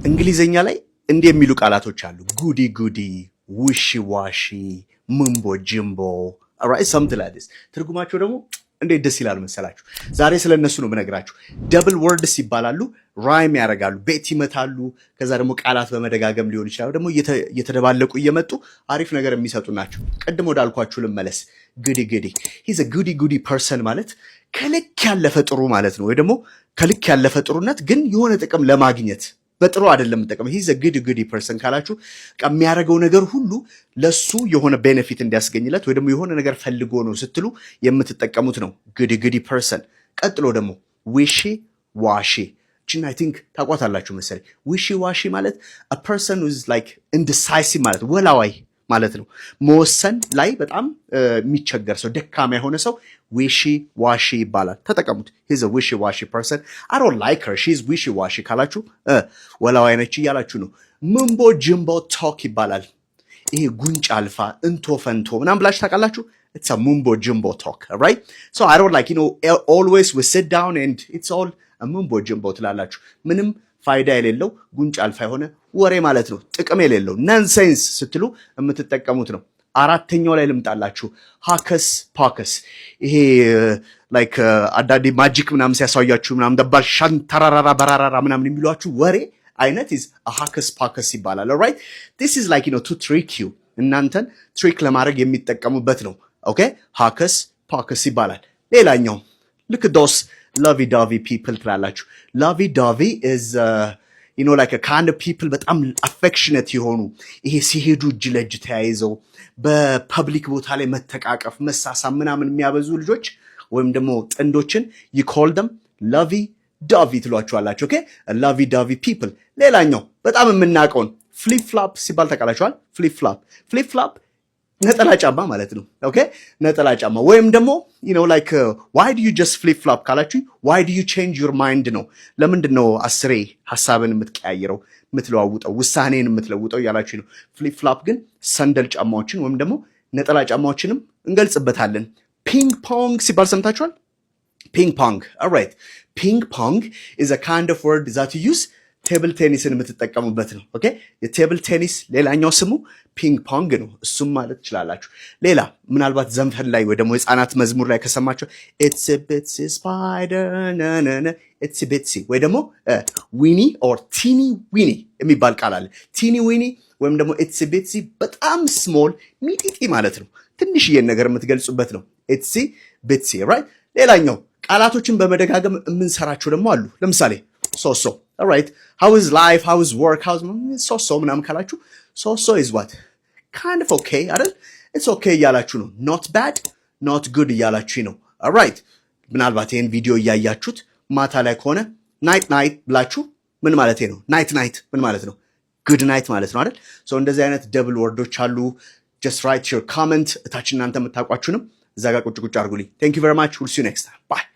እንግሊዘኛ ላይ እንዲህ የሚሉ ቃላቶች አሉ። ጉዲ ጉዲ፣ ውሺ ዋሺ፣ ምንቦ ጅምቦ alright something like this። ትርጉማቸው ደግሞ እንዴት ደስ ይላል መሰላችሁ። ዛሬ ስለነሱ ነው የምነግራችሁ። ደብል ወርድስ ይባላሉ። ራይም ያደርጋሉ፣ ቤት ይመታሉ። ከዛ ደግሞ ቃላት በመደጋገም ሊሆን ይችላል። ደግሞ እየተደባለቁ እየመጡ አሪፍ ነገር የሚሰጡ ናቸው። ቀድሞ ወዳልኳችሁ ልመለስ። ጉዲ ጉዲ he's a goody goody person ማለት ከልክ ያለፈ ጥሩ ማለት ነው። ወይ ደግሞ ከልክ ያለፈ ጥሩነት ግን የሆነ ጥቅም ለማግኘት በጥሩ አይደለም ተጠቀመ። he's a goody goody person ካላችሁ የሚያደርገው ነገር ሁሉ ለሱ የሆነ ቤኔፊት እንዲያስገኝለት ወይ ደግሞ የሆነ ነገር ፈልጎ ነው ስትሉ የምትጠቀሙት ነው goody goody person። ቀጥሎ ደግሞ wishy washy ችን I think ታቋታላችሁ መሰለኝ። wishy washy ማለት a person who is like indecisive ማለት ወላዋይ ማለት ነው። መወሰን ላይ በጣም የሚቸገር ሰው፣ ደካማ የሆነ ሰው wishy washy ይባላል። ተጠቀሙት። he's a wishy washy person. I don't like her, she's wishy washy ካላችሁ ወላዋይ ነች እያላችሁ ነው። ምንቦ ጅምቦ ቶክ ይባላል። ይሄ ጉንጭ አልፋ እንቶ ፈንቶ ምናምን ብላችሁ ታውቃላችሁ። it's a mumbo jumbo talk, right? So I don't like, always we sit down and it's all a mumbo jumbo ትላላችሁ። ምንም ፋይዳ የሌለው ጉንጭ አልፋ የሆነ ወሬ ማለት ነው። ጥቅም የሌለው ነንሴንስ ስትሉ የምትጠቀሙት ነው። አራተኛው ላይ ልምጣላችሁ። ሃከስ ፓከስ። ይሄ ላይክ አዳዲ ማጂክ ምናምን ሲያሳያችሁ ምናምን ደባል ሻንተራራራ በራራራ ምናምን የሚሏችሁ ወሬ አይነት is a ሃከስ ፓከስ ይባላል። alright, this is like to trick you፣ እናንተን ትሪክ ለማድረግ የሚጠቀሙበት ነው። ኦኬ፣ ሃከስ ፓከስ ይባላል። ሌላኛው look at those lovey-dovey people ትላላችሁ። lovey-dovey is like a kind of people በጣም affectionate የሆኑ ይሄ ሲሄዱ እጅ ለእጅ ተያይዘው በፐብሊክ ቦታ ላይ መተቃቀፍ መሳሳም ምናምን የሚያበዙ ልጆች ወይም ደግሞ ጥንዶችን you call them lovey-dovey ትሏቸዋላችሁ። ኦኬ፣ lovey-dovey people። ሌላኛው በጣም የምናውቀውን flip flop ሲባል ታውቃላችኋል። flip flop ነጠላ ጫማ ማለት ነው። ኦኬ፣ ነጠላ ጫማ ወይም ደግሞ like why do you just flip flop ካላችሁ why do you change your mind ነው። ለምንድን ነው አስሬ ሐሳብን የምትቀያየረው የምትለዋውጠው ውሳኔን የምትለውጠው ያላችሁ ነው። flip flop ግን ሰንደል ጫማዎችን ወይም ደግሞ ነጠላ ጫማዎችንም እንገልጽበታለን። ፒንግ ፖንግ ሲባል ሰምታችኋል። ፒንግ ፖንግ alright, ፒንግ ፖንግ is a kind of word that you use ቴብል ቴኒስን የምትጠቀሙበት ነው። ኦኬ፣ የቴብል ቴኒስ ሌላኛው ስሙ ፒንግ ፖንግ ነው። እሱም ማለት ትችላላችሁ። ሌላ ምናልባት ዘንፈን ላይ ወይ ደግሞ የህፃናት መዝሙር ላይ ከሰማችሁ it's a bitsy spider ነነነ it's a bitsy ወይ ደግሞ ዊኒ or teeny weeny የሚባል ቃል አለ። teeny weeny ወይም ደግሞ it's a bitsy በጣም ስሞል ሚጢጢ ማለት ነው። ትንሽዬ ነገር የምትገልጹበት ነው it's a bitsy, right? ሌላኛው ቃላቶችን በመደጋገም የምንሰራቸው ደግሞ አሉ። ለምሳሌ so alright, how is life, how is work, how's so ምናምን ካላችሁ so is what kind of okay አይደል? it's okay እያላችሁ ነው። not bad not good እያላችሁ ነው። alright, ምናልባት ይሄን ቪዲዮ እያያችሁት ማታ ላይ ከሆነ night night ብላችሁ ምን ማለት ነው? night ምን ማለት ነው? good night ማለት ነው አይደል? so እንደዚህ አይነት ደብል ወርዶች አሉ። just write your comment እታች እናንተ የምታውቋችሁንም እዛ ጋር ቁጭ አድርጉልኝ። thank you very much, we'll see you next time, bye.